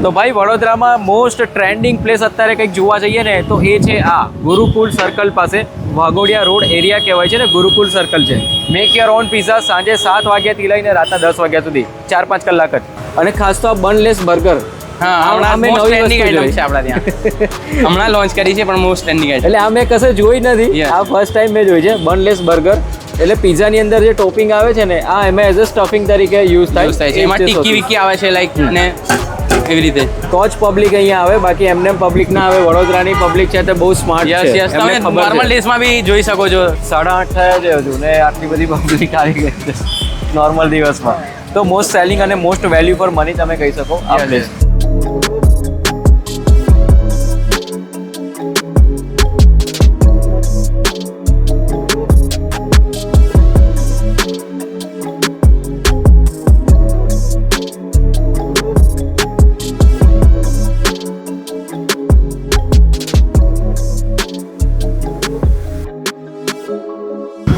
તો ભાઈ વડોદરામાં મોસ્ટ ટ્રેન્ડિંગ પ્લેસ અત્યારે કંઈક જોવા જઈએ ને તો એ છે આ ગુરુકુલ સર્કલ પાસે વાઘોડિયા રોડ એરિયા કહેવાય છે ને, ગુરુકુલ સર્કલ છે. મેક યોર ઓન પિઝા સાંજે 7 વાગ્યાથી લઈને રાતના 10 વાગ્યા સુધી 4-5 કલાક જ. અને ખાસ તો આ બનલેસ બર્ગર હમણાં લોન્ચ કરી છે પણ મોસ્ટ ટ્રેન્ડિંગ એટલે આ મેં કશે જોઈ નથી, આ ફર્સ્ટ ટાઈમ મેં જોઈ છે બનલેસ બર્ગર. એટલે પિઝાની અંદર જે ટોપિંગ આવે છે ને આ એમાં એઝ અ સ્ટફિંગ તરીકે યુઝ થાય છે. એમાં ટિક્કી વિક્કી આવે છે લાઈક અને એવી રીતે તો જ પબ્લિક અહીંયા આવે, બાકી એમને પબ્લિક ના આવે. વડોદરાની પબ્લિક છે તે બહુ સ્માર્ટ છે. તમે નોર્મલ ડેઝમાં બી જોઈ શકો છો. 8:30 થયા છે હજુ ને આટલી બધી પબ્લિક આવી ગઈ છે નોર્મલ દિવસમાં. તો મોસ્ટ સેલિંગ અને મોસ્ટ વેલ્યુ પર મની તમે કહી શકો આ પ્લેસ.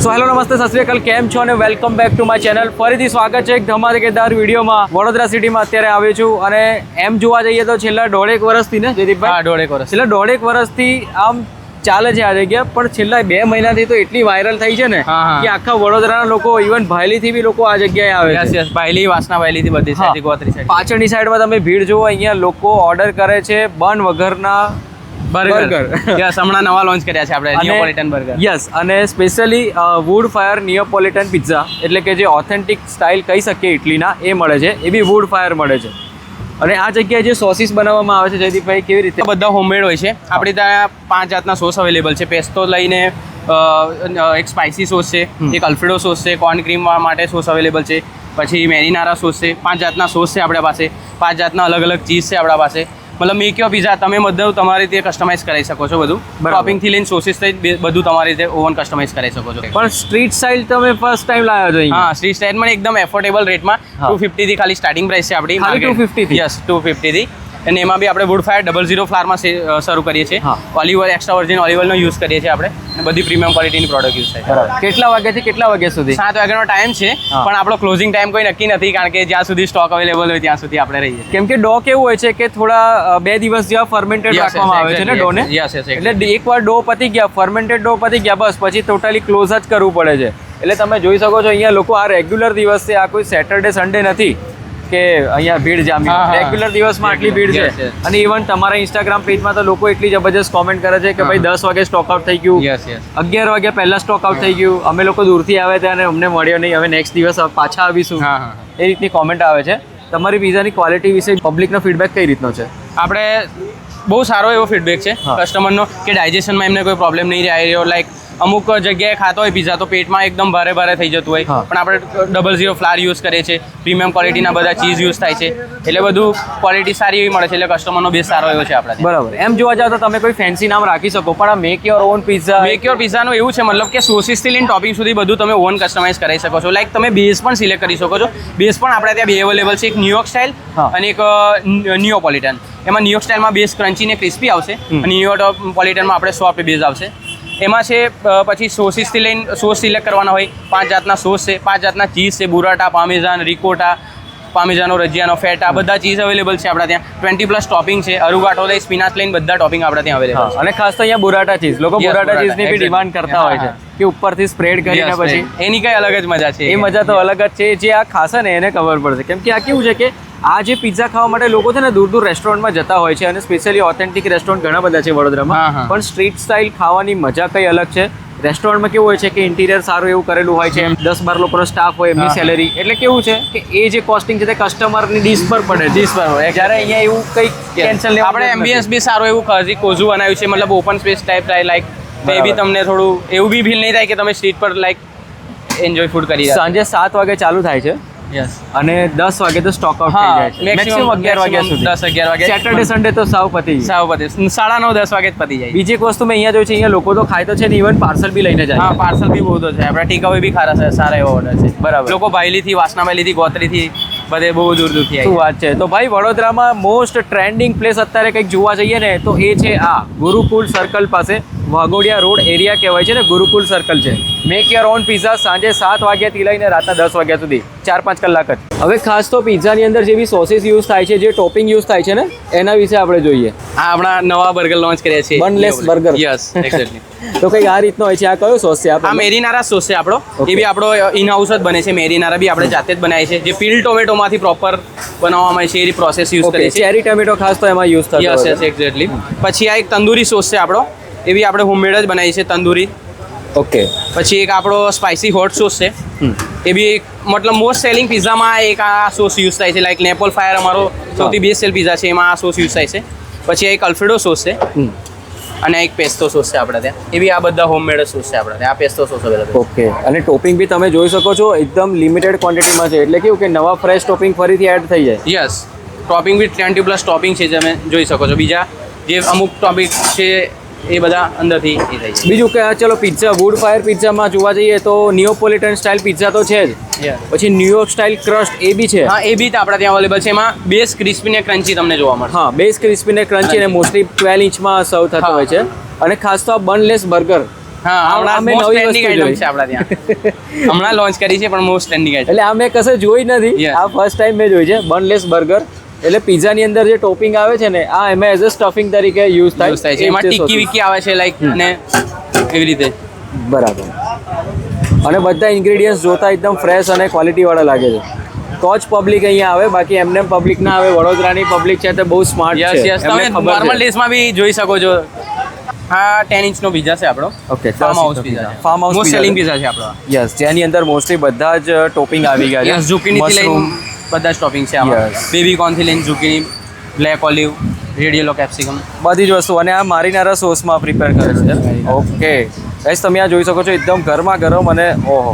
સો હેલો નમસ્તે સત શ્રી અકાલ, કેમ છો અને welcome back to my channel. ફરીથી સ્વાગત છે એક ધમાકેદાર વિડીયોમાં. વડોદરા સિટીમાં અત્યારે આવ્યો છું અને એમ જોવા જઈએ તો છેલ્લા 1.5 વર્ષથી ને જયદીપભાઈ, 1.5 વર્ષ છેલ્લા 1.5 વર્ષથી આમ ચાલે છે આ જગ્યા, પણ છેલ્લા 2 મહિનાથી તો એટલી વાયરલ થઈ છે ને કે આખા વડોદરાના લોકો, ઇવન ભાયલીથી બી લોકો આ જગ્યાએ આવે છે. ભાયલી, વાસણા ભાયલીથી બધી સાઈડ, ગોત્રી સાઈડ. પાછળની સાઈડમાં તમે ભીડ જુઓ, અહીંયા લોકો ઓર્ડર કરે છે બન વગરના બર્ગર. યસ, હમણાં નવા લોન્ચ કર્યા છે આપણે નિયોપોલિટન બર્ગર. યસ, અને સ્પેશિયલી વુડ ફાયર નિયોપોલિટન પિઝા, એટલે કે જે ઓથેન્ટિક સ્ટાઇલ કહી શકીએ ઇટલીના, એ મળે છે. એ બી વુડ ફાયર મળે છે. અને આ જગ્યાએ જે સોસીસ બનાવવામાં આવે છે જયદીપભાઈ, કેવી રીતે? બધા હોમમેડ હોય છે. આપણી ત્યાં 5 જાતના સોસ અવેલેબલ છે. પેસ્તો લઈને એક સ્પાઇસી સોસ છે, એક અલ્ફ્રેડો સોસ છે, કોર્ન ક્રીમ માટે સોસ અવેલેબલ છે, પછી મેરીનારા સોસ છે. 5 જાતના સોસ છે આપણા પાસે, 5 જાતના અલગ અલગ ચીઝ છે આપણા પાસે. મતલબ મેક યોર પિઝા તમે બધું તમારી રીતે કસ્ટમાઇઝ કરી શકો છો. બધું ટોપિંગથી લઈને સોસીસ થઈ બધું તમારી રીતે ઓવન કસ્ટમાઇઝ કરી શકો છો. પણ સ્ટ્રીટ સ્ટાઇલ તમે ફર્સ્ટ ટાઈમ લાવ્યા છો? હા, સ્ટ્રીટ સ્ટાઇલમાં એકદમ એફોર્ડેબલ રેટમાં 250 થી ખાલી સ્ટાર્ટિંગ પ્રાઇસ છે આપણી. 250 થી? યસ, 250 થી. અને એમાં બી આપણે વુડ ફાયર 00 ફ્લાવરમાં શરૂ કરીએ છીએ. Olive oil, extra virgin olive ઓઇલનો યુઝ કરીએ છીએ આપણે. બધી પ્રીમિયમ ક્વોલિટીની પ્રોડક્ટ યુઝ થાય છે. કેટલા વાગ્યાથી કેટલા વાગ્યા સુધી? 7 વાગ્યાનો ટાઈમ છે, પણ આપણો ક્લોઝિંગ ટાઈમ કોઈ નક્કી નથી, કારણ કે જ્યાં સુધી સ્ટોક અવેલેબલ હોય ત્યાં સુધી આપણે રહીએ. કેમ કે ડો કેવું હોય છે કે થોડા 2 દિવસ જેવા ફર્મેન્ટેડ રાખવામાં આવે છે ને ડોને. એટલે એકવાર ડો પતી ગયા, ફર્મેન્ટેડ ડો પતી ગયા, બસ પછી ટોટલી ક્લોઝ જ કરવું પડે છે. એટલે તમે જોઈ શકો છો અહીંયા લોકો, આ રેગ્યુલર દિવસ છે, આ કોઈ સેટરડે સન્ડે નથી કે અહીંયા ભીડ જામી. રેગ્યુલર દિવસમાં આટલી ભીડ છે. અને ઇવન તમારા ઇન્સ્ટાગ્રામ પેજમાં તો લોકો એટલી જબરજસ્ત કોમેન્ટ કરે છે કે ભાઈ 10 વાગે સ્ટોક આઉટ થઈ ગયું, 11 વાગ્યા પહેલા સ્ટોક આઉટ થઈ ગયું, અમે લોકો દૂરથી આવ્યા હતા અને અમને મળ્યો નહીં, હવે નેક્સ્ટ દિવસ પાછા આવીશું. એ રીતની કોમેન્ટ આવે છે. તમારી પિઝાની ક્વોલિટી વિશે પબ્લિકનો ફીડબેક કઈ રીતનો છે? આપણે બહુ સારો એવો ફીડબેક છે કસ્ટમરનો કે ડાયજેશનમાં એમને કોઈ પ્રોબ્લેમ નહીં રહ્યો. લાઈક અમુક જગ્યાએ ખાતો હોય પિઝા તો પેટમાં એકદમ ભારે ભારે થઈ જતું હોય, પણ આપણે 00 ફ્લાવર યુઝ કરીએ છીએ, પ્રીમિયમ ક્વોલિટીના બધા ચીઝ યુઝ થાય છે, એટલે બધું ક્વોલિટી સારી એવી મળે છે. એટલે કસ્ટમરનો બેસ સારો એવો છે આપણા. બરાબર. એમ જોવા જાવ તો તમે કોઈ ફેન્સી નામ રાખી શકો, પણ આ make your own pizza, make your પિઝાનું એવું છે મતલબ કે સોસીસથી લઈને ટોપિંગ સુધી બધું તમે ઓન કસ્ટમાઇઝ કરી શકો છો. લાઈક તમે બેઝ પણ સિલેક્ટ કરી શકો છો. બેઝ પણ આપણે ત્યાં 2 અવેલેબલ છે, એક ન્યુયોર્ક સ્ટાઇલ અને એક નિયોપોલિટન. એમાં ન્યુયોર્ક સ્ટાઇલમાં બેઝ ક્રન્ચી ને ક્રિસ્પી આવશે અને નિયોપોલિટનમાં આપણે સોફ્ટ બેઝ આવશે. એમાં છે પછી સોસીસથી લઈને સોસ સિલેક્ટ કરવાના હોય. 5 જાતના સોસ છે, 5 જાતના ચીઝ છે, બુરાટા, પામેઝાન, રિકોટા, પામેઝાનો, રજિયાનો, ફેટા, બધા ચીઝ અવેલેબલ છે આપણા ત્યાં. 20+ ટોપિંગ છે, અરુગાટો લઈ સ્પિનાચ લઈને બધા ટોપિંગ આપણા ત્યાં અવેલેબલ છે. અને ખાસ તો અહીંયા બુરાટા ચીઝ, લોકો બુરાટા ચીઝની બી ડિમાન્ડ કરતા હોય છે કે ઉપરથી સ્પ્રેડ કરીને પછી એની કઈ અલગ જ મજા છે. એ મજા તો અલગ જ છે. જે આ ખાશે ને એને ખબર પડશે. કેમ કે આ કેવું છે કે આ જે પિઝા ખાવા માટે લોકો છે ને દૂર દૂર રેસ્ટોરન્ટમાં જતા હોય છે, અને સ્પેશિયલી ઓથેન્ટિક રેસ્ટોરન્ટ ઘણા બધા છે વડોદરામાં, પણ સ્ટ્રીટ સ્ટાઇલ ખાવાની મજા કઈ અલગ છે. રેસ્ટોરન્ટમાં કેવું હોય છે કે ઇન્ટિરિયર સારું એવું કરેલું હોય છે, 10-12 લોકોનો સ્ટાફ હોય, એમની સેલેરી, એટલે કેવું છે કે એ જે કોસ્ટિંગ છે તે કસ્ટમરની ડીશ પર પડે, ડીશ પર હોય. જ્યારે અહીંયા એવું કંઈ કેન્સલ નહીં. આપણે એમ્બિયન્સ બી સારું એવું કોઝી બનાવ્યું છે, મતલબ ઓપન સ્પેસ ટાઈપ થાય. લાઈક એ બી તમને થોડું એવું બી ફીલ નહીં થાય કે તમે સ્ટ્રીટ પર લાઈક એન્જોય ફૂડ કરી. સાંજે 7 વાગે ચાલુ થાય છે. યસ, અને 10 વાગે તો સ્ટોક આઉટ થઈ જાય છે. મેક્સિમમ 11 વાગ્યા સુધી, 10-11 વાગે. સેટરડે સન્ડે તો સાવ પતી જાય. 9:30-10 વાગે જ પતી જાય. બીજી એક વસ્તુ મેં અહીંયા જોઈ છે, અહીંયા લોકો તો ખાય તો છે ને, ઇવન પાર્સલ બી લઈને જાય. હા, પાર્સલ બી બહુ તો છે. આપણા ટેક અવે બી સારા એવો ઓર્ડર છે. બરાબર. લોકો ભાયલીથી, વાસણા ભાયલીથી, ગોત્રીથી બધે બહુ દૂર દૂરથી આવે. શું વાત છે. તો ભાઈ વડોદરામાં મોસ્ટ ટ્રેન્ડિંગ પ્લેસ અત્યારે કંઈક જોવા જઈએ ને તો એ છે આ ગુરુકુલ સર્કલ પાસે વાઘોડિયા રોડ એરિયા કહેવાય છે ને, ગુરુકુલ સર્કલ છે. મેક યોર ઓન પિઝા સાંજે 7 વાગ્યાથી લઈને રાતના 10 વાગ્યા સુધી, 4-5 કલાક જ. હવે ખાસ તો પિઝાની અંદર જેવી સોસીસ યુઝ થાય છે, જે ટોપિંગ યુઝ થાય છે ને, એના વિશે આપણે જોઈએ. આ આપણા નવા બર્ગર લોન્ચ કર્યા છે, બનલેસ બર્ગર. Yes exactly. તો કંઈક આ રીતનો હોય છે. આ કયો સોસ છે? આ મેરીનારા સોસ છે આપણો. એ બી આપણો ઇન હાઉસ જ બને છે. મેરીનારા બી આપણે જાતે જ બનાવીએ છીએ, જે પીલ ટોમેટોમાંથી પ્રોપર બનાવવામાં આવે છે એ પ્રોસેસ યુઝ કરીએ છીએ. ચેરી ટોમેટો ખાસ તો એમાં યુઝ થતો. Yes yes exactly. પછી આ એક તંદૂરી સોસ છે આપણો, એ બી આપણે હોમમેડ જ બનાવીએ છીએ, તંદૂરી. ઓકે. પછી એક આપણો સ્પાઇસી હોટ સોસ છે, એ બી મતલબ મોસ્ટ સેલિંગ પિઝામાં એક આ સોસ યુઝ થાય છે. લાઈક નેપોલ ફાયર અમારો સૌથી બેસ્ટ સેલ પિઝા છે, એમાં આ સોસ યુઝ થાય છે. પછી એક અલ્ફ્રેડો સોસ છે અને એક પેસ્તો સોસ છે આપણે ત્યાં. એ બી આ બધા હોમમેડ સોસ છે આપણે ત્યાં. આ પેસ્તો સોસ અવેલેબલ. ઓકે. અને ટોપિંગ બી તમે જોઈ શકો છો, એકદમ લિમિટેડ ક્વોન્ટિટીમાં છે, એટલે કેવું કે નવા ફ્રેશ ટોપિંગ ફરીથી એડ થઈ જાય. યસ, ટોપિંગ બી 20+ ટોપિંગ છે, તમે જોઈ શકો છો. બીજા જે અમુક ટોપિક છે એ બધા અંદરથી એ થઈ જાય. બીજું કે ચલો પિઝા, વુડ ફાયર પિઝામાં જોવા જઈએ તો નિયોપોલિટન સ્ટાઇલ પિઝા તો છે જ, પછી ન્યુયોર્ક સ્ટાઇલ ક્રસ્ટ એ બી છે. હા, એ બી આપણા ત્યાં અવેલેબલ છે. એમાં બેઝ ક્રિસ્પી ને ક્રન્ચી તમને જોવા મળશે. હા, બેઝ ક્રિસ્પી ને ક્રન્ચી, અને મોસ્ટલી 12 ઇંચમાં સર્વ થતો હોય છે. અને ખાસ તો આ બનલેસ બર્ગર, હા, હમણાં મોસ્ટ ટ્રેન્ડિંગ આઈટમ છે આપણા ત્યાં. હમણાં લોન્ચ કરી છે, પણ મોસ્ટ ટ્રેન્ડિંગ આઈટમ. એટલે આ મેં કશે જોઈ નથી, આ ફર્સ્ટ ટાઈમ મેં જોઈ છે બનલેસ બર્ગર. એટલે પિઝાની અંદર જે ટોપિંગ આવે છે ને, આ એમાં એઝ અ સ્ટફિંગ તરીકે યુઝ થાય છે. એમાં ટિક્કી વિક્કી આવે છે, લાઈક અને એવી રીતે. બરાબર. અને બધા ઇન્ગ્રેડિયન્ટ્સ જોતા એકદમ ફ્રેશ અને ક્વોલિટી વાળા લાગે છે, તો જ પબ્લિક અહીંયા આવે. બાકી એમને પબ્લિક ના આવે. વડોદરાની પબ્લિક છે તે બહુ સ્માર્ટ છે. Yes yes. તમે નોર્મલ ડેઝમાં બી જોઈ શકો છો. હા, 10 ઇંચનો પિઝા છે આપણો. ઓકે. ફાર્મ હાઉસ પિઝા છે. Farm house most selling pizza છે આપણો. યસ, જેની અંદર મોસ્ટલી બધા જ ટોપિંગ આવી ગયા છે. યસ, ઝુકીની થી લઈને બધા જ ટોપિંગ છે આમાં. બેબી કોર્ન થી લઈને zucchini, black olive, red yellow capsicum, બધી જ વસ્તુ. અને આ મારીનારા સોસમાં પ્રિપેર કરેલું છે. ઓકે ગાઈસ, તમે આ જોઈ શકો છો, એકદમ ગરમા ગરમ અને ઓહો,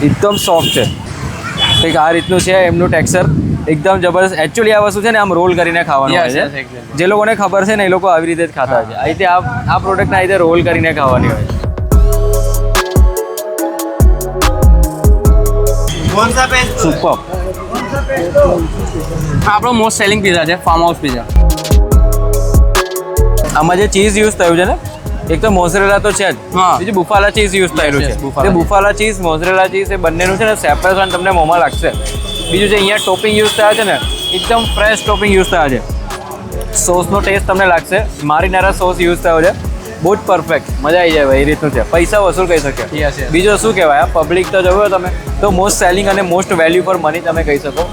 એકદમ સોફ્ટ છે. કંઈક આ રીતનું છે એમનું ટેક્સચર, એકદમ જબરદસ્ત. એકચ્યુઅલી આ વસ્તુ છે ને, આમ રોલ કરીને ખાવાનું હોય છે. જે લોકોને ખબર છે ને, એ લોકો આવી રીતે જ ખાતા હોય છે. આ રીતે આ પ્રોડક્ટને આ રીતે રોલ કરીને ખાવાની હોય છે. સુપર. આપણો મોસ્ટ સેલિંગ પિઝા છે, ફાર્મ હાઉસ પિઝા. આમાં જે ચીઝ યુઝ થયું છે ને, એક તો મોઝરેલા તો છે જ, બીજું બુફાલા ચીઝ યુઝ થયેલું છે. બુફાલા ચીઝ, મોઝરેલા ચીઝ, એ બંનેનું છે ને સેપરેશન તમને મોંમાં લાગશે. બીજું જે અહીંયા ટોપિંગ યુઝ થયા છે ને, એકદમ ફ્રેશ ટોપિંગ યુઝ થયા છે. સોસનો ટેસ્ટ તમને લાગશે, મારીનારા સોસ યુઝ થયો છે, બહુ જ પરફેક્ટ. મજા આવી જાય ભાઈ, એ રીતનું છે. પૈસા વસૂલ કહી શકીએ. બીજું શું કહેવાય, આ પબ્લિક તો જોયો તમે, તો મોસ્ટ સેલિંગ અને મોસ્ટ વેલ્યુ ફોર મની તમે કહી શકો.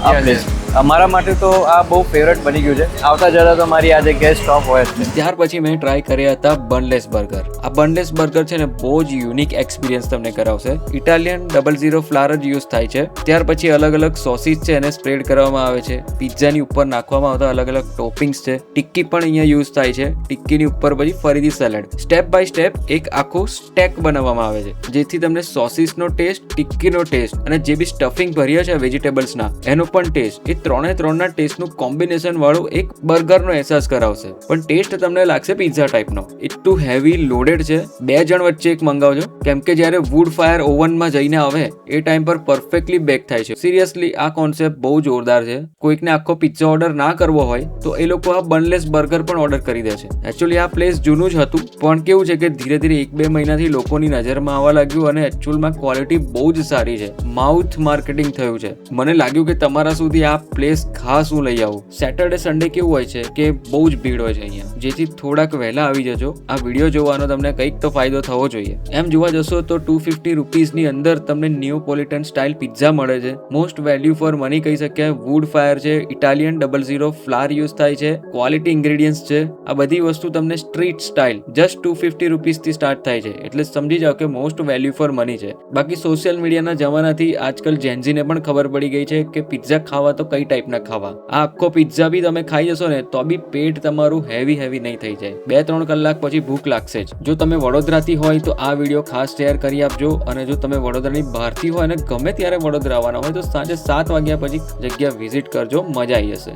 અમારા માટે તો આ બહુ ફેવરેટ બની ગયું છે. આવતા જતા તો મારી આ જગ્યાએ સ્ટોપ હોય જ છે. ત્યાર પછી મેં ટ્રાય કર્યા હતા બનલેસ બર્ગર. આ બનલેસ બર્ગર છે ને, બહુ જ યુનિક એક્સપિરિયન્સ તમને કરાવશે. ઇટાલિયન 00 ફ્લાવર જ યુઝ થાય છે. ત્યાર પછી અલગ અલગ સોસીસ છે એને સ્પ્રેડ કરવામાં આવે છે. પિઝાની ઉપર નાખવામાં આવતા અલગ અલગ ટોપિંગ્સ છે. ટિક્કી પણ અહીંયા યુઝ થાય છે. ટિક્કીની ઉપર પછી ફરીથી સલાડ. સ્ટેપ બાય સ્ટેપ એક આખું સ્ટેક બનાવવામાં આવે છે, જેથી તમને સોસીસનો ટેસ્ટ, ટિક્કીનો ટેસ્ટ અને જે બી સ્ટફિંગ ભર્યા છે વેજીટેબલ્સના, એનો પણ ટેસ્ટ, એ ત્રણના ટેસ્ટનું કોમ્બિનેશન વાળું એક બર્ગરનો અહેસાસ કરાવશે. પણ ટેસ્ટ તમને લાગશે પિઝા ટાઈપનો. એટલું હેવી લોડેડ છે. 2 જણ વચ્ચે એક મંગાવજો, કેમ કે જ્યારે વુડ ફાયર ઓવનમાં જઈને આવે એ ટાઈમ પર પરફેક્ટલી બેક થાય છે. સિરિયસલી આ કોન્સેપ્ટ બહુ જોરદાર છે. કોઈકને આખો પિઝા ઓર્ડર ના કરવો હોય તો એ લોકો આ બનલેસ બર્ગર પણ ઓર્ડર કરી દે છે. એકચ્યુઅલી આ પ્લેસ જૂનું જ હતું, પણ કેવું છે કે ધીરે ધીરે 1-2 મહિનાથી લોકોની નજરમાં આવવા લાગ્યું અને એકચ્યુઅલમાં ક્વોલિટી બહુ જ સારી છે. માઉથ માર્કેટિંગ થયું છે. મને લાગ્યું કે તમારા સુધી આ પ્લેસ ખાસ હું લઈ આવું. સેટરડે સન્ડે કેવું હોય છે કે બહુ જ ભીડ હોય છે અહીંયા, જેથી થોડાક વહેલા આવી જજો. આ વિડીયો જોવાનો તમને કંઈક તો ફાયદો થવો જોઈએ. એમ જોવા જશો તો 250 રૂપીસની અંદર તમને નિયોપોલિટન સ્ટાઇલ પિઝા મળે છે. મોસ્ટ વેલ્યુ ફોર મની કહી શકાય. વુડ ફાયર છે, ઇટાલિયન 00 ફ્લાવર યુઝ થાય છે, ક્વોલિટી ઇન્ગ્રેડિયન્ટ્સ છે. આ બધી વસ્તુ તમને સ્ટ્રીટ સ્ટાઇલ જસ્ટ 250 રૂપીસથી સ્ટાર્ટ થાય છે. એટલે સમજી જાઓ કે મોસ્ટ વેલ્યુ ફોર મની છે. બાકી સોશિયલ મીડિયાના જમાનાથી આજકાલ જેન્ઝીને પણ ખબર પડી ગઈ છે કે પિઝા ખાવા તો કઈ ટાઈપના ખાવા. આ આખો પિઝા બી તમે ખાઈ જશો ને તો બી પેટ તમારું હેવી નહીં થઈ જાય. 2-3 કલાક પછી ભૂખ લાગશે જ. જો તમે વડોદરાથી હોય તો આ વિડીયો ખાસ શેર કરી આપજો. અને જો તમે વડોદરાની બહારથી હોય અને ગમે ત્યારે વડોદરા આવવાના હોય તો સાંજે 7 વાગ્યા પછી જગ્યા વિઝિટ કરજો, મજા આવી જશે.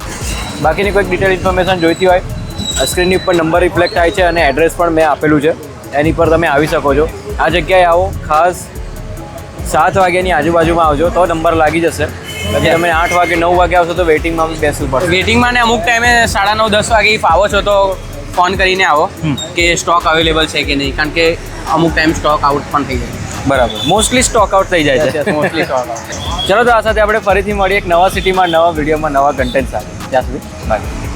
બાકીની કોઈક ડિટેલ ઇન્ફોર્મેશન જોઈતી હોય, સ્ક્રીનની ઉપર નંબર રિફ્લેક્ટ થાય છે અને એડ્રેસ પણ મેં આપેલું છે, એની પર તમે આવી શકો છો. આ જગ્યાએ આવો, ખાસ 7 વાગ્યાની આજુબાજુમાં આવજો તો નંબર લાગી જશે. તમે 8 વાગે 9 વાગે આવશો તો વેઇટિંગમાં બેસવું પડશે. વેઇટિંગમાં ને અમુક ટાઈમે 9:30-10 વાગે ફાવો છો તો ફોન કરીને આવો કે સ્ટોક અવેલેબલ છે કે નહીં, કારણ કે અમુક ટાઈમ સ્ટોક આઉટ પણ થઈ જાય. બરાબર, મોસ્ટલી સ્ટોક આઉટ થઈ જાય છે. Mostly stock out. ચલો તો આ સાથે આપણે ફરીથી મળીએ એક નવા સિટીમાં નવા વિડીયોમાં નવા કન્ટેન્ટ સાથે. ત્યાં સુધી બાય.